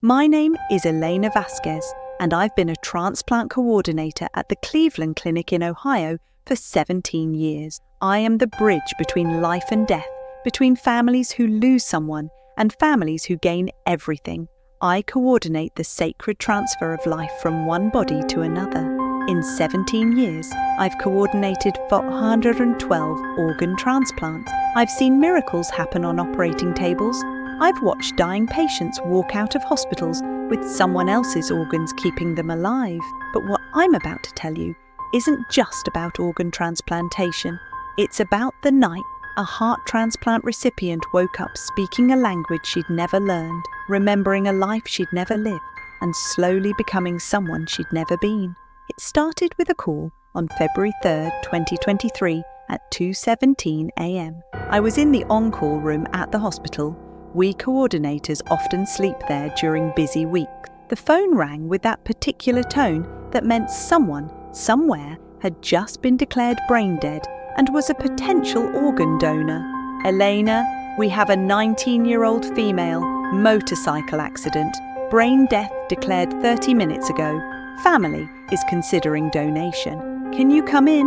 My name is Elena Vasquez, and I've been a transplant coordinator at the Cleveland Clinic in Ohio for 17 years. I am the bridge between life and death, between families who lose someone and families who gain everything. I coordinate the sacred transfer of life from one body to another. In 17 years, I've coordinated 412 organ transplants. I've seen miracles happen on operating tables. I've watched dying patients walk out of hospitals with someone else's organs keeping them alive. But what I'm about to tell you isn't just about organ transplantation. It's about the night a heart transplant recipient woke up speaking a language she'd never learned, remembering a life she'd never lived, and slowly becoming someone she'd never been. It started with a call on February 3rd, 2023 at 2:17 a.m. I was in the on-call room at the hospital. We coordinators often sleep there during busy weeks. The phone rang with that particular tone that meant someone, somewhere, had just been declared brain dead and was a potential organ donor. Elena, we have a 19-year-old female, motorcycle accident, brain death declared 30 minutes ago. Family is considering donation. Can you come in?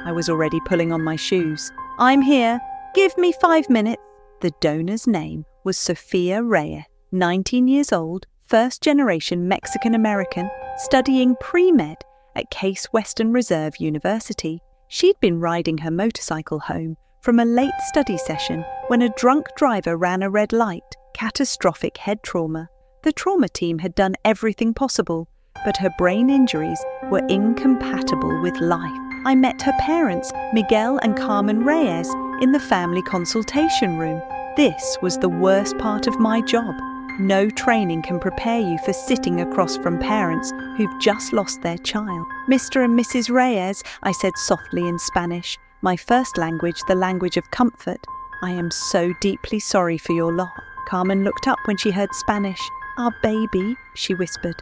I was already pulling on my shoes. I'm here. Give me 5 minutes. The donor's name was Sofia Reyes, 19 years old, first-generation Mexican-American, studying pre-med at Case Western Reserve University. She'd been riding her motorcycle home from a late study session when a drunk driver ran a red light, catastrophic head trauma. The trauma team had done everything possible, but her brain injuries were incompatible with life. I met her parents, Miguel and Carmen Reyes, in the family consultation room. This was the worst part of my job. No training can prepare you for sitting across from parents who've just lost their child. Mr. and Mrs. Reyes, I said softly in Spanish, my first language, the language of comfort. I am so deeply sorry for your loss. Carmen looked up when she heard Spanish. Our baby, she whispered.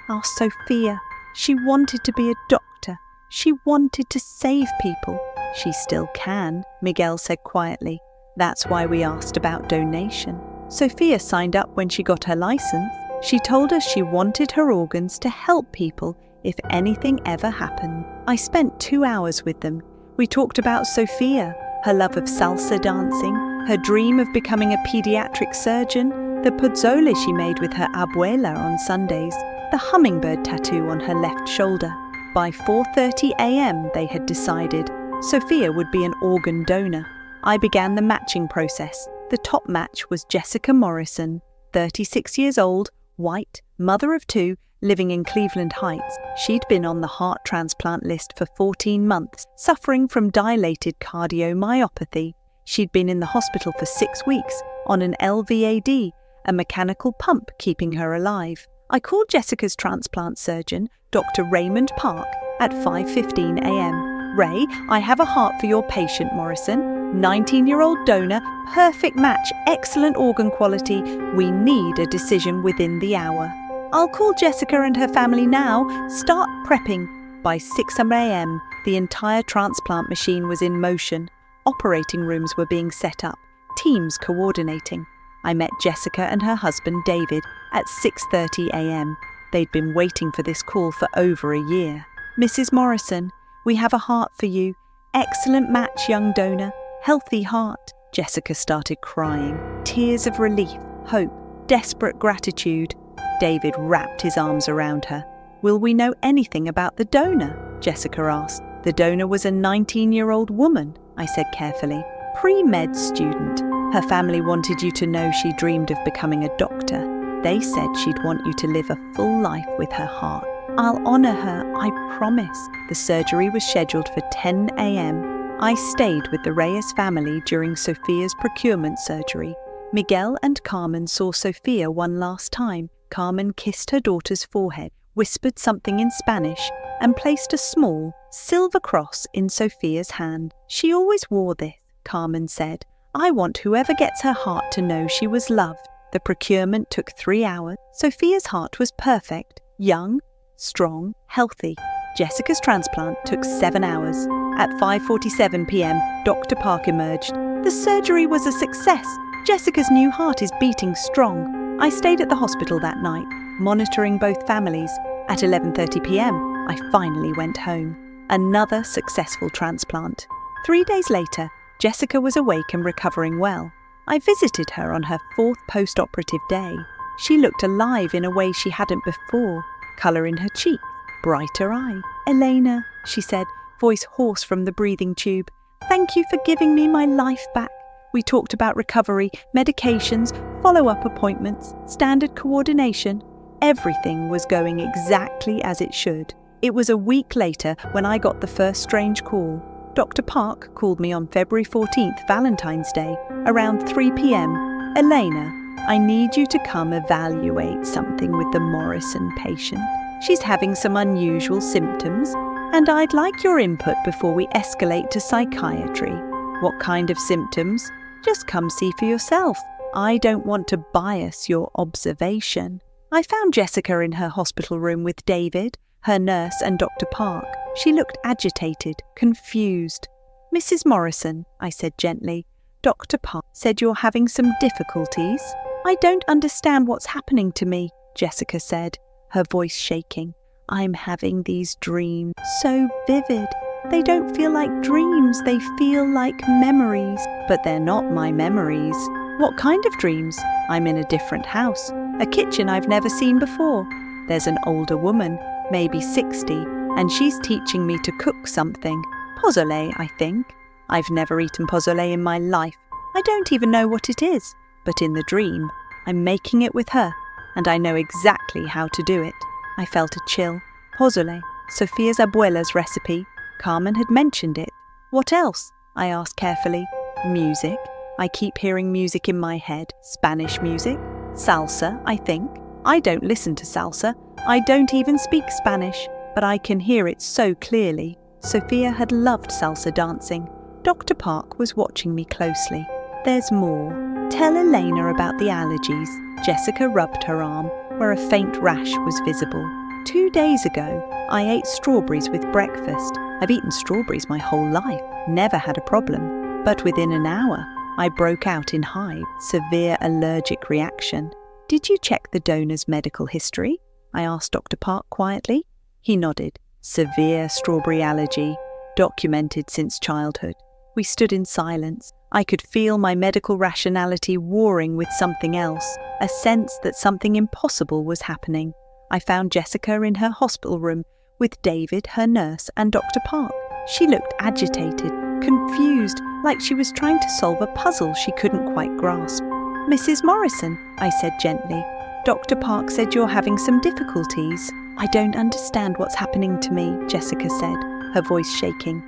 Our Sofia. She wanted to be a doctor. She wanted to save people. She still can, Miguel said quietly. That's why we asked about donation. Sofia signed up when she got her license. She told us she wanted her organs to help people if anything ever happened. I spent 2 hours with them. We talked about Sofia, her love of salsa dancing, her dream of becoming a pediatric surgeon, the pozole she made with her abuela on Sundays, the hummingbird tattoo on her left shoulder. By 4:30 a.m. they had decided Sofia would be an organ donor. I began the matching process. The top match was Jessica Morrison, 36 years old, white, mother of 2, living in Cleveland Heights. She'd been on the heart transplant list for 14 months, suffering from dilated cardiomyopathy. She'd been in the hospital for 6 weeks on an LVAD, a mechanical pump keeping her alive. I called Jessica's transplant surgeon, Dr. Raymond Park, at 5:15 a.m. Ray, I have a heart for your patient, Morrison. 19-year-old donor, perfect match, excellent organ quality. We need a decision within the hour. I'll call Jessica and her family now. Start prepping. By 6 a.m., the entire transplant machine was in motion. Operating rooms were being set up, teams coordinating. I met Jessica and her husband David at 6:30 a.m. They'd been waiting for this call for over a year. Mrs. Morrison, we have a heart for you. Excellent match, young donor. Healthy heart. Jessica started crying. Tears of relief, hope, desperate gratitude. David wrapped his arms around her. Will we know anything about the donor? Jessica asked. The donor was a 19-year-old woman, I said carefully. Pre-med student. Her family wanted you to know she dreamed of becoming a doctor. They said she'd want you to live a full life with her heart. I'll honor her, I promise. The surgery was scheduled for 10 a.m. I stayed with the Reyes family during Sofia's procurement surgery. Miguel and Carmen saw Sofia one last time. Carmen kissed her daughter's forehead, whispered something in Spanish, and placed a small silver cross in Sofia's hand. She always wore this, Carmen said. I want whoever gets her heart to know she was loved. The procurement took 3 hours. Sofia's heart was perfect, young, strong, healthy. Jessica's transplant took 7 hours. At 5:47 p.m., Dr. Park emerged. The surgery was a success. Jessica's new heart is beating strong. I stayed at the hospital that night, monitoring both families. At 11:30 p.m, I finally went home. Another successful transplant. 3 days later, Jessica was awake and recovering well. I visited her on her 4th post-operative day. She looked alive in a way she hadn't before. Colour in her cheek, brighter eye. "Elena," she said, voice hoarse from the breathing tube, "thank you for giving me my life back. We talked about recovery, medications, follow-up appointments, standard coordination. Everything was going exactly as it should. It was a week later when I got the first strange call. Dr. Park called me on February 14th, Valentine's Day, around 3 p.m. "Elena, I need you to come evaluate something with the Morrison patient. She's having some unusual symptoms, and I'd like your input before we escalate to psychiatry." "What kind of symptoms?" "Just come see for yourself. I don't want to bias your observation." I found Jessica in her hospital room with David, her nurse, and Dr. Park. She looked agitated, confused. "Mrs. Morrison," I said gently, "Dr. Park said you're having some difficulties." "I don't understand what's happening to me," Jessica said, her voice shaking. "I'm having these dreams, so vivid. They don't feel like dreams, they feel like memories." "But they're not my memories." "What kind of dreams?" "I'm in a different house, a kitchen I've never seen before. There's an older woman, maybe 60, and she's teaching me to cook something. Pozole, I think. I've never eaten pozole in my life. I don't even know what it is. But in the dream, I'm making it with her, and I know exactly how to do it." I felt a chill. Pozole, Sofia's abuela's recipe. Carmen had mentioned it. "What else?" I asked carefully. "Music. I keep hearing music in my head. Spanish music. Salsa, I think. I don't listen to salsa. I don't even speak Spanish, but I can hear it so clearly." Sofia had loved salsa dancing. Dr. Park was watching me closely. "There's more. Tell Elena about the allergies." Jessica rubbed her arm, where a faint rash was visible. 2 days ago, I ate strawberries with breakfast. I've eaten strawberries my whole life, never had a problem. But within an hour, I broke out in hives, severe allergic reaction. "Did you check the donor's medical history?" I asked Dr. Park quietly. He nodded. "Severe strawberry allergy, documented since childhood." We stood in silence. I could feel my medical rationality warring with something else, a sense that something impossible was happening. I found Jessica in her hospital room with David, her nurse, and Dr. Park. She looked agitated, confused, like she was trying to solve a puzzle she couldn't quite grasp. "Mrs. Morrison," I said gently, "Dr. Park said you're having some difficulties." "I don't understand what's happening to me," Jessica said, her voice shaking.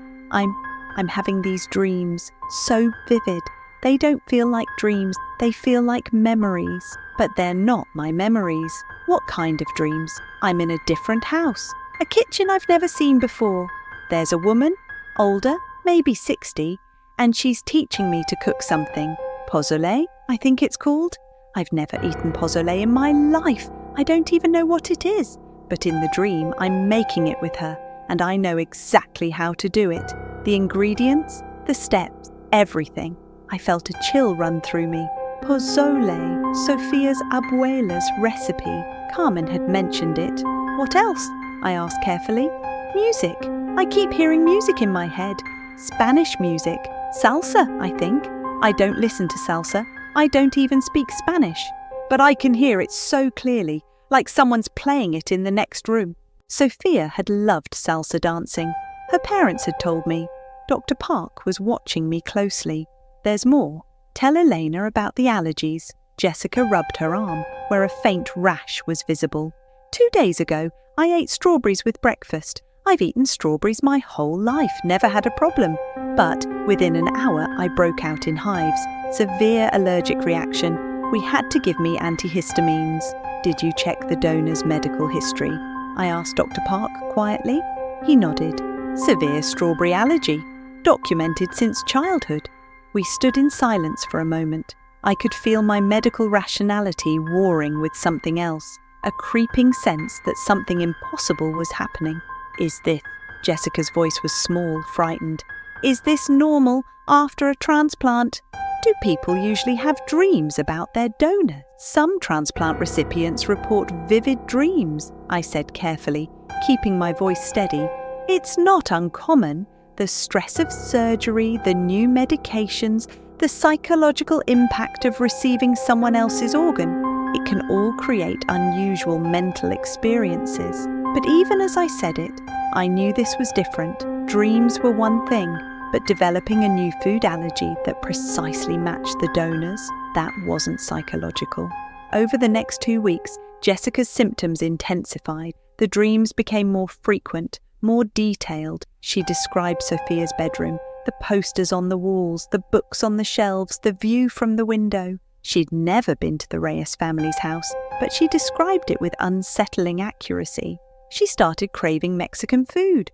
I'm having these dreams, so vivid. They don't feel like dreams, they feel like memories. But they're not my memories." "What kind of dreams?" "I'm in a different house, a kitchen I've never seen before. There's a woman, older, maybe 60, and she's teaching me to cook something. Pozole, I think it's called. I've never eaten pozole in my life. I don't even know what it is. But in the dream, I'm making it with her, and I know exactly how to do it. The ingredients, the steps, everything." I felt a chill run through me. Pozole, Sofia's abuela's recipe. Carmen had mentioned it. "What else?" I asked carefully. "Music. I keep hearing music in my head. Spanish music. Salsa, I think. I don't listen to salsa. I don't even speak Spanish. But I can hear it so clearly, like someone's playing it in the next room." Sofia had loved salsa dancing. Her parents had told me. Dr. Park was watching me closely. "There's more. Tell Elena about the allergies." Jessica rubbed her arm, where a faint rash was visible. 2 days ago, I ate strawberries with breakfast. I've eaten strawberries my whole life, never had a problem. But within an hour, I broke out in hives. Severe allergic reaction. We had to give me antihistamines. "Did you check the donor's medical history?" I asked Dr. Park quietly. He nodded. "Severe strawberry allergy, documented since childhood." We stood in silence for a moment. I could feel my medical rationality warring with something else, a creeping sense that something impossible was happening. "Is this?" Jessica's voice was small, frightened. "Is this normal after a transplant?" Do people usually have dreams about their donor? Some transplant recipients report vivid dreams, I said carefully, keeping my voice steady. It's not uncommon. The stress of surgery, the new medications, the psychological impact of receiving someone else's organ, it can all create unusual mental experiences. But even as I said it, I knew this was different. Dreams were one thing, but developing a new food allergy that precisely matched the donors, that wasn't psychological. Over the next 2 weeks, Jessica's symptoms intensified. The dreams became more frequent, more detailed. She described Sofia's bedroom, the posters on the walls, the books on the shelves, the view from the window. She'd never been to the Reyes family's house, but she described it with unsettling accuracy. She started craving Mexican food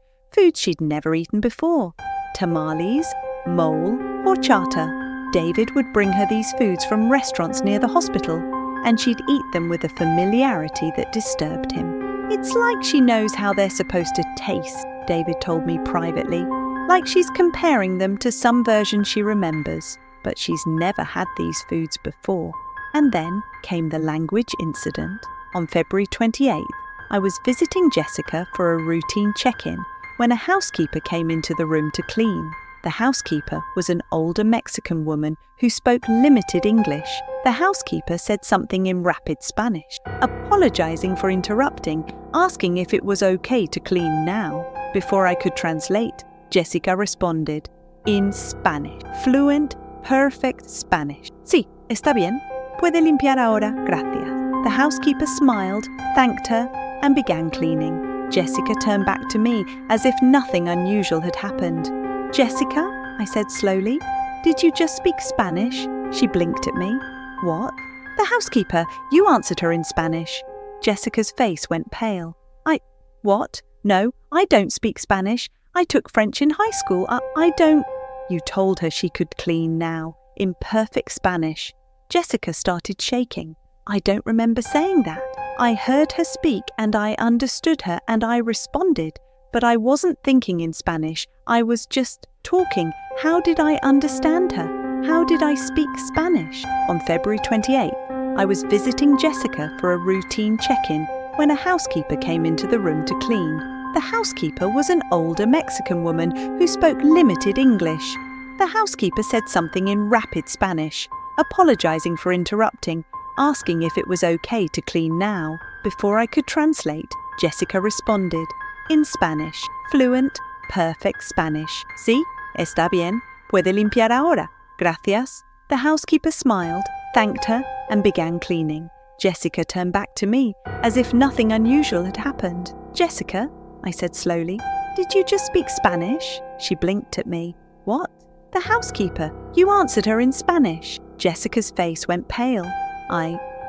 she'd never eaten before. Tamales, mole, horchata. David would bring her these foods from restaurants near the hospital, and she'd eat them with a familiarity that disturbed him. It's like she knows how they're supposed to taste, David told me privately, like she's comparing them to some version she remembers, but she's never had these foods before. And then came the language incident. On February 28th, I was visiting Jessica for a routine check-in when a housekeeper came into the room to clean. The housekeeper was an older Mexican woman who spoke limited English. The housekeeper said something in rapid Spanish, apologizing for interrupting, asking if it was okay to clean now. Before I could translate, Jessica responded, in Spanish, fluent, perfect Spanish. Sí, está bien. Puede limpiar ahora, gracias. The housekeeper smiled, thanked her, and began cleaning. Jessica turned back to me as if nothing unusual had happened. Jessica, I said slowly, did you just speak Spanish? She blinked at me. What? The housekeeper, you answered her in Spanish. Jessica's face went pale. What? No, I don't speak Spanish. I took French in high school. I don't... You told her she could clean now, in perfect Spanish. Jessica started shaking. I don't remember saying that. I heard her speak and I understood her and I responded, but I wasn't thinking in Spanish. I was just talking. How did I understand her? How did I speak Spanish? On February 28th, I was visiting Jessica for a routine check-in when a housekeeper came into the room to clean. The housekeeper was an older Mexican woman who spoke limited English. The housekeeper said something in rapid Spanish, apologizing for interrupting, asking if it was okay to clean now. Before I could translate, Jessica responded, in Spanish, fluent, perfect Spanish. Sí, está bien. Puede limpiar ahora. Gracias. The housekeeper smiled, thanked her, and began cleaning. Jessica turned back to me, as if nothing unusual had happened. Jessica, I said slowly, did you just speak Spanish? She blinked at me. What? The housekeeper. You answered her in Spanish. Jessica's face went pale.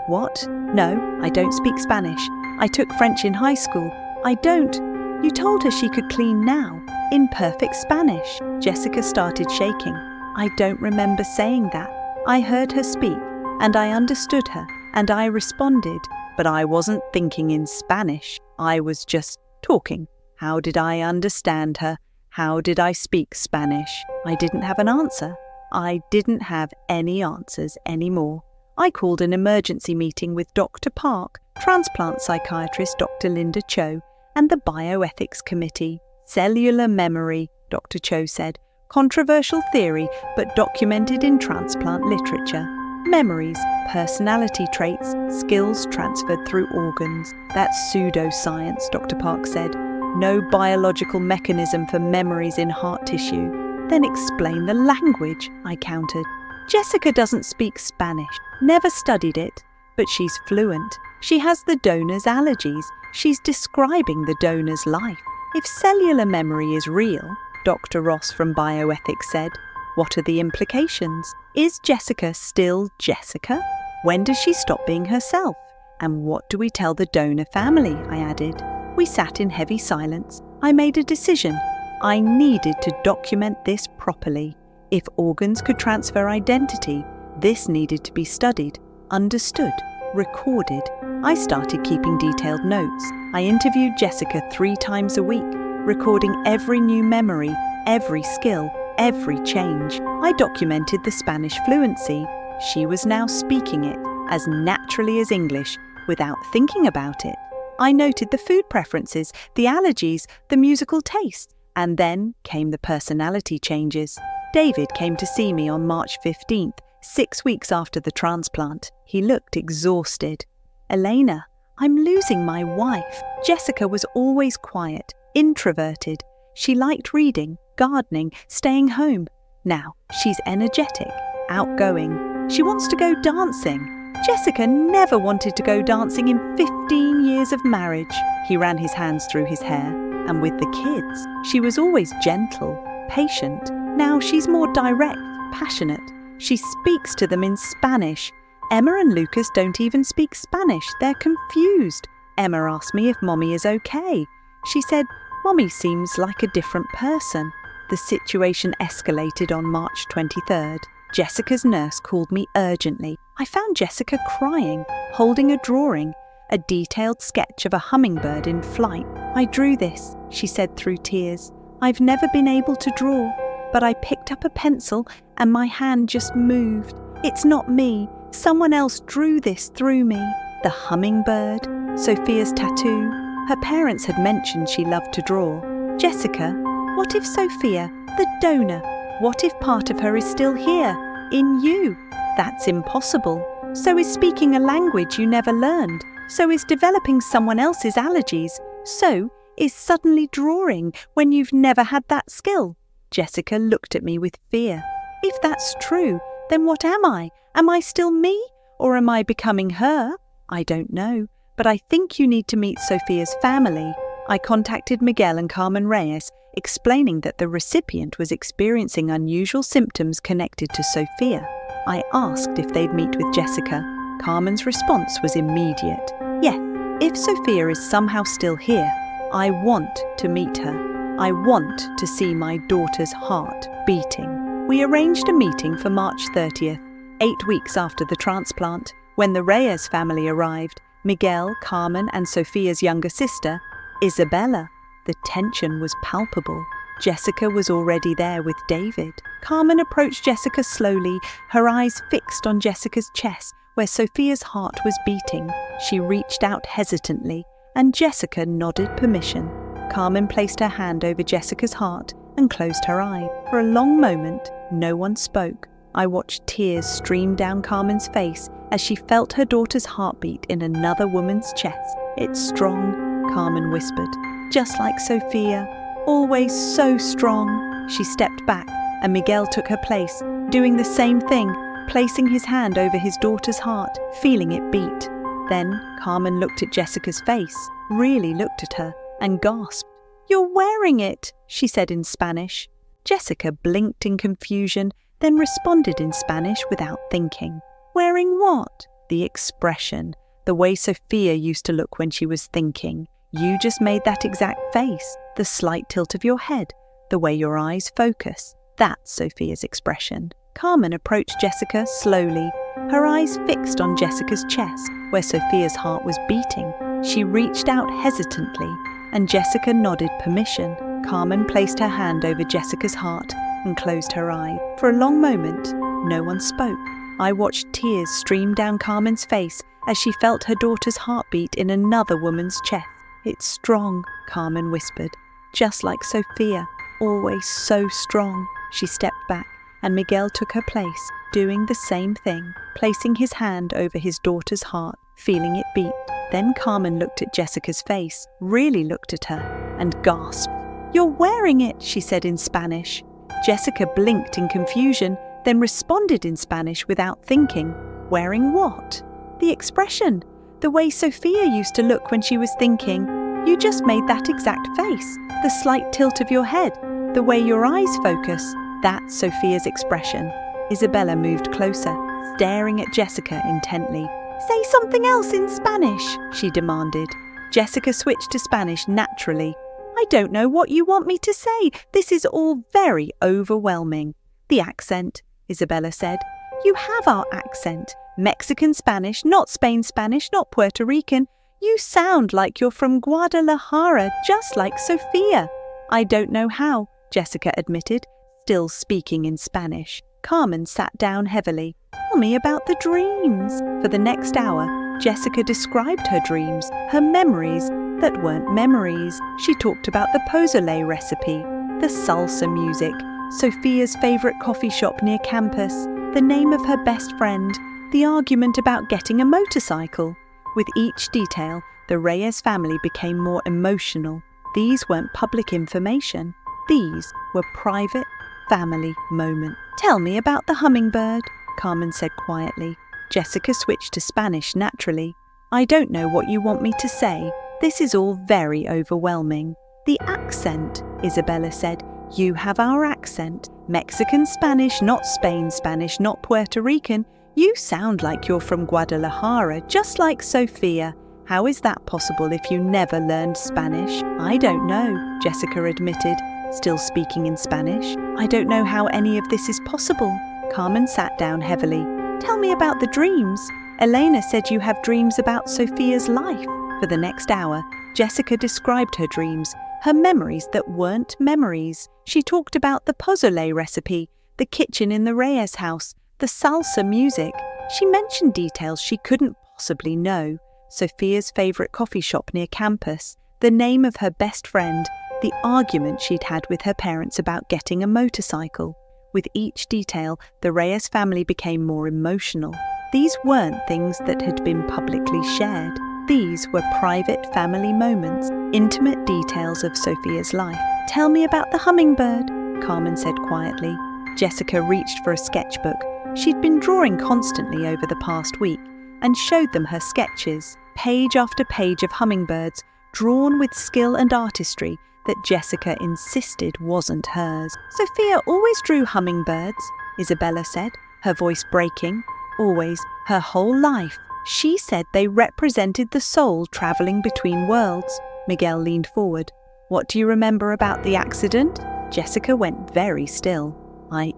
What? No, I don't speak Spanish. I took French in high school. I don't. You told her she could clean now, in perfect Spanish. Jessica started shaking. I don't remember saying that. I heard her speak, and I understood her, and I responded, but I wasn't thinking in Spanish. I was just talking. How did I understand her? How did I speak Spanish? I didn't have an answer. I didn't have any answers anymore. I called an emergency meeting with Dr. Park, transplant psychiatrist Dr. Linda Cho, and the bioethics committee. Cellular memory, Dr. Cho said. Controversial theory, but documented in transplant literature. Memories, personality traits, skills transferred through organs. That's pseudoscience, Dr. Park said. No biological mechanism for memories in heart tissue. Then explain the language, I countered. Jessica doesn't speak Spanish, never studied it, but she's fluent. She has the donor's allergies. She's describing the donor's life. If cellular memory is real, Dr. Ross from bioethics said, what are the implications? Is Jessica still Jessica? When does she stop being herself? And what do we tell the donor family? I added. We sat in heavy silence. I made a decision. I needed to document this properly. If organs could transfer identity, this needed to be studied, understood, recorded. I started keeping detailed notes. I interviewed Jessica 3 times a week, recording every new memory, every skill, every change. I documented the Spanish fluency. She was now speaking it as naturally as English, without thinking about it. I noted the food preferences, the allergies, the musical tastes, and then came the personality changes. David came to see me on March 15th, 6 weeks after the transplant. He looked exhausted. "Elena, I'm losing my wife." Jessica was always quiet, introverted. She liked reading, gardening, staying home. Now she's energetic, outgoing. She wants to go dancing. Jessica never wanted to go dancing in 15 years of marriage. He ran his hands through his hair. And with the kids, she was always gentle, patient. Now she's more direct, passionate. She speaks to them in Spanish. Emma and Lucas don't even speak Spanish. They're confused. Emma asked me if Mommy is okay. She said, "Mommy seems like a different person." The situation escalated on March 23rd. Jessica's nurse called me urgently. I found Jessica crying, holding a drawing, a detailed sketch of a hummingbird in flight. "I drew this," she said through tears. "I've never been able to draw, but I picked up a pencil and my hand just moved. It's not me. Someone else drew this through me." The hummingbird, Sofia's tattoo. Her parents had mentioned she loved to draw. Jessica, what if Sofia, the donor, what if part of her is still here, in you? That's impossible. So is speaking a language you never learned. So is developing someone else's allergies. So is suddenly drawing when you've never had that skill. Jessica looked at me with fear. If that's true, then what am I? Am I still me? Or am I becoming her? I don't know, but I think you need to meet Sofia's family. I contacted Miguel and Carmen Reyes, explaining that the recipient was experiencing unusual symptoms connected to Sofia. I asked if they'd meet with Jessica. Carmen's response was immediate. "Yes, if Sofia is somehow still here, I want to meet her. I want to see my daughter's heart beating." We arranged a meeting for March 30th, 8 weeks after the transplant. When the Reyes family arrived, Miguel, Carmen and Sofia's younger sister, Isabella, the tension was palpable. Jessica was already there with David. Carmen approached Jessica slowly, her eyes fixed on Jessica's chest, where Sofia's heart was beating. She reached out hesitantly, and Jessica nodded permission. Carmen placed her hand over Jessica's heart and closed her eye. For a long moment, no one spoke. I watched tears stream down Carmen's face as she felt her daughter's heartbeat in another woman's chest. "It's strong," Carmen whispered. "Just like Sofia. Always so strong." She stepped back, and Miguel took her place, doing the same thing, placing his hand over his daughter's heart, feeling it beat. Then Carmen looked at Jessica's face, really looked at her, and gasped. "You're wearing it," she said in Spanish. Jessica blinked in confusion, then responded in Spanish without thinking. "Wearing what?" "The expression, the way Sofia used to look when she was thinking. You just made that exact face, the slight tilt of your head, the way your eyes focus. That's Sofia's expression." Carmen approached Jessica slowly, her eyes fixed on Jessica's chest, where Sofia's heart was beating. She reached out hesitantly, and Jessica nodded permission. Carmen placed her hand over Jessica's heart and closed her eye. For a long moment, no one spoke. I watched tears stream down Carmen's face as she felt her daughter's heartbeat in another woman's chest. "It's strong," Carmen whispered. "Just like Sofia, always so strong." She stepped back, and Miguel took her place, doing the same thing, placing his hand over his daughter's heart, feeling it beat. Then Carmen looked at Jessica's face, really looked at her, and gasped. "You're wearing it," she said in Spanish. Jessica blinked in confusion, then responded in Spanish without thinking. "Wearing what?" "The expression, the way Sofia used to look when she was thinking. You just made that exact face, the slight tilt of your head, the way your eyes focus. That's Sofia's expression." Isabella moved closer, staring at Jessica intently. "Say something else in Spanish," she demanded. Jessica switched to Spanish naturally. "I don't know what you want me to say. This is all very overwhelming." "The accent," Isabella said. "You have our accent. Mexican Spanish, not Spain Spanish, not Puerto Rican. You sound like you're from Guadalajara, just like Sofia." "I don't know how," Jessica admitted, Still speaking in Spanish, Carmen sat down heavily. Tell me about the dreams. For the next hour, Jessica described her dreams, her memories that weren't memories. She talked about the pozole recipe, the salsa music, Sofia's favorite coffee shop near campus, the name of her best friend, the argument about getting a motorcycle. With each detail, the Reyes family became more emotional. These weren't public information. These were private family moments. Tell me about the hummingbird, Carmen said quietly. Jessica switched to Spanish naturally. I don't know what you want me to say. This is all very overwhelming. The accent, Isabella said. You have our accent. Mexican Spanish, not Spain Spanish, not Puerto Rican. You sound like you're from Guadalajara, just like Sofia. How is that possible if you never learned Spanish? I don't know, Jessica admitted, still speaking in Spanish. I don't know how any of this is possible. Carmen sat down heavily. Tell me about the dreams. Elena said you have dreams about Sofia's life. For the next hour, Jessica described her dreams, her memories that weren't memories. She talked about the pozole recipe, the kitchen in the Reyes house, the salsa music. She mentioned details she couldn't possibly know. Sofia's favorite coffee shop near campus, the name of her best friend, the argument she'd had with her parents about getting a motorcycle. With each detail, the Reyes family became more emotional. These weren't things that had been publicly shared. These were private family moments, intimate details of Sofia's life. Tell me about the hummingbird, Carmen said quietly. Jessica reached for a sketchbook. She'd been drawing constantly over the past week and showed them her sketches, page after page of hummingbirds, drawn with skill and artistry that Jessica insisted wasn't hers. Sofia always drew hummingbirds, Isabella said, her voice breaking. Always, her whole life. She said they represented the soul traveling between worlds. Miguel leaned forward. What do you remember about the accident? Jessica went very still. I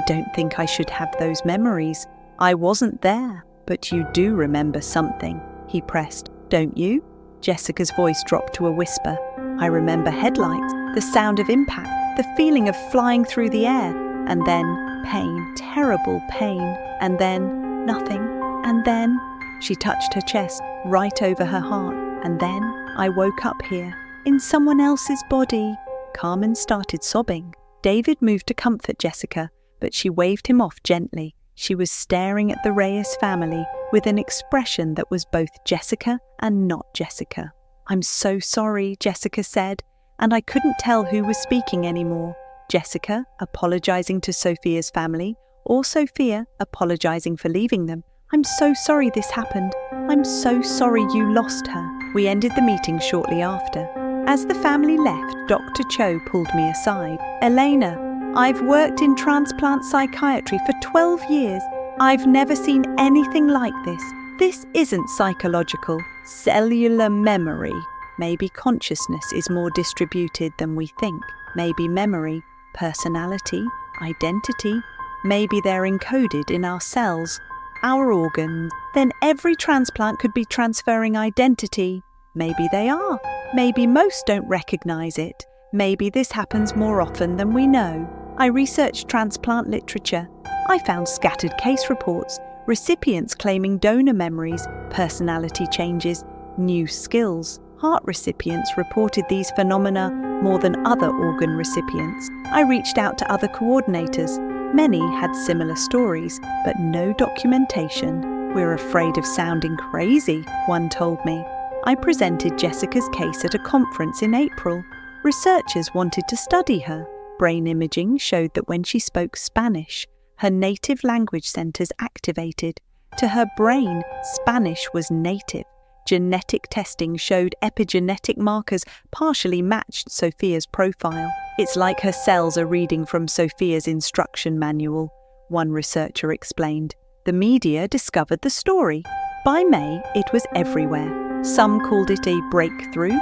don't think I should have those memories. I wasn't there. But you do remember something, he pressed, don't you? Jessica's voice dropped to a whisper. I remember headlights, the sound of impact, the feeling of flying through the air, and then pain, terrible pain, and then nothing, and then she touched her chest right over her heart, and then I woke up here, in someone else's body. Carmen started sobbing. David moved to comfort Jessica, but she waved him off gently. She was staring at the Reyes family with an expression that was both Jessica and not Jessica. I'm so sorry, Jessica said, and I couldn't tell who was speaking anymore. Jessica apologizing to Sofia's family, or Sofia apologizing for leaving them. I'm so sorry this happened. I'm so sorry you lost her. We ended the meeting shortly after. As the family left, Dr. Cho pulled me aside. Elena, I've worked in transplant psychiatry for 12 years. I've never seen anything like this. This isn't psychological. Cellular memory. Maybe consciousness is more distributed than we think. Maybe memory, personality, identity. Maybe they're encoded in our cells, our organs. Then every transplant could be transferring identity. Maybe they are. Maybe most don't recognize it. Maybe this happens more often than we know. I researched transplant literature. I found scattered case reports, recipients claiming donor memories, personality changes, new skills. Heart recipients reported these phenomena more than other organ recipients. I reached out to other coordinators. Many had similar stories, but no documentation. We're afraid of sounding crazy, one told me. I presented Jessica's case at a conference in April. Researchers wanted to study her. Brain imaging showed that when she spoke Spanish, her native language centers activated. To her brain, Spanish was native. Genetic testing showed epigenetic markers partially matched Sofia's profile. It's like her cells are reading from Sofia's instruction manual, one researcher explained. The media discovered the story. By May, it was everywhere. Some called it a breakthrough.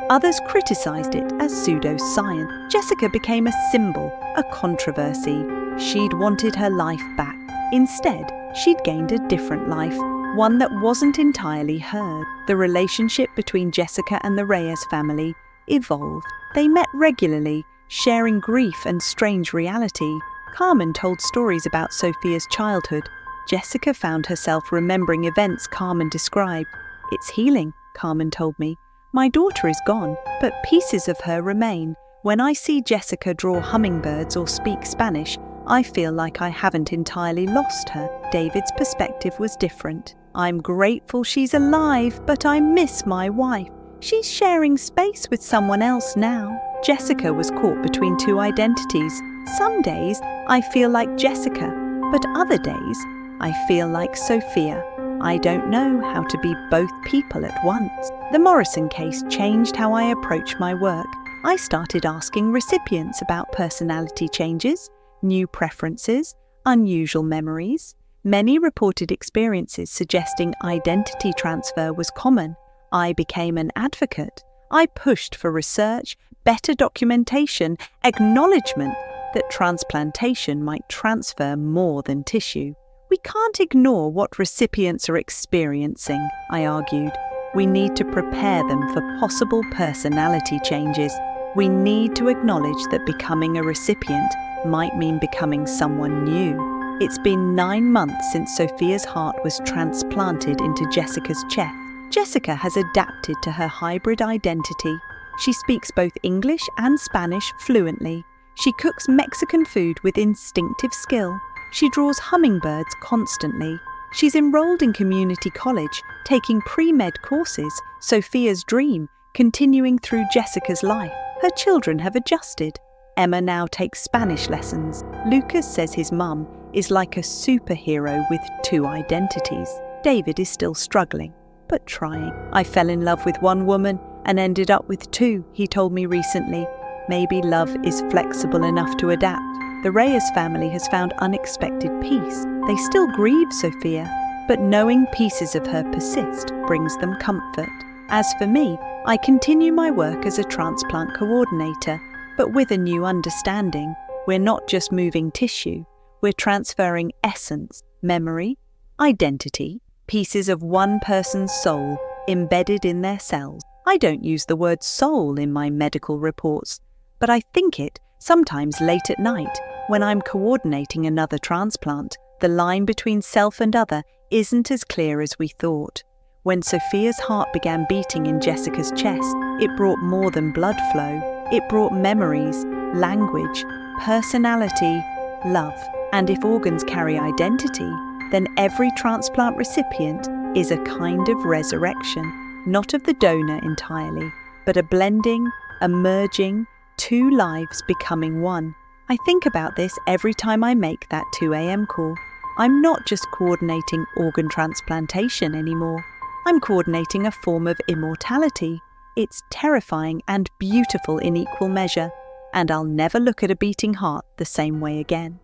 Others criticized it as pseudoscience. Jessica became a symbol, a controversy. She'd wanted her life back. Instead, she'd gained a different life, one that wasn't entirely hers. The relationship between Jessica and the Reyes family evolved. They met regularly, sharing grief and strange reality. Carmen told stories about Sofia's childhood. Jessica found herself remembering events Carmen described. "It's healing," Carmen told me. "My daughter is gone, but pieces of her remain. When I see Jessica draw hummingbirds or speak Spanish, I feel like I haven't entirely lost her." David's perspective was different. "I'm grateful she's alive, but I miss my wife. She's sharing space with someone else now." Jessica was caught between two identities. "Some days I feel like Jessica, but other days I feel like Sofia. I don't know how to be both people at once." The Morrison case changed how I approach my work. I started asking recipients about personality changes, new preferences, unusual memories. Many reported experiences suggesting identity transfer was common. I became an advocate. I pushed for research, better documentation, acknowledgement that transplantation might transfer more than tissue. "We can't ignore what recipients are experiencing," I argued. "We need to prepare them for possible personality changes. We need to acknowledge that becoming a recipient might mean becoming someone new." It's been 9 months since Sofia's heart was transplanted into Jessica's chest. Jessica has adapted to her hybrid identity. She speaks both English and Spanish fluently. She cooks Mexican food with instinctive skill. She draws hummingbirds constantly. She's enrolled in community college, taking pre-med courses, Sofia's dream, continuing through Jessica's life. Her children have adjusted. Emma now takes Spanish lessons. Lucas says his mum is like a superhero with 2 identities. David is still struggling, but trying. "I fell in love with one woman and ended up with 2, he told me recently. Maybe love is flexible enough to adapt." The Reyes family has found unexpected peace. They still grieve Sofia, but knowing pieces of her persist brings them comfort. As for me, I continue my work as a transplant coordinator, but with a new understanding. We're not just moving tissue, we're transferring essence, memory, identity, pieces of one person's soul embedded in their cells. I don't use the word soul in my medical reports, but I think it sometimes late at night when I'm coordinating another transplant. The line between self and other isn't as clear as we thought. When Sofia's heart began beating in Jessica's chest, it brought more than blood flow. It brought memories, language, personality, love. And if organs carry identity, then every transplant recipient is a kind of resurrection, not of the donor entirely, but a blending, a merging, 2 lives becoming one. I think about this every time I make that 2 a.m. call. I'm not just coordinating organ transplantation anymore. I'm coordinating a form of immortality. It's terrifying and beautiful in equal measure, and I'll never look at a beating heart the same way again.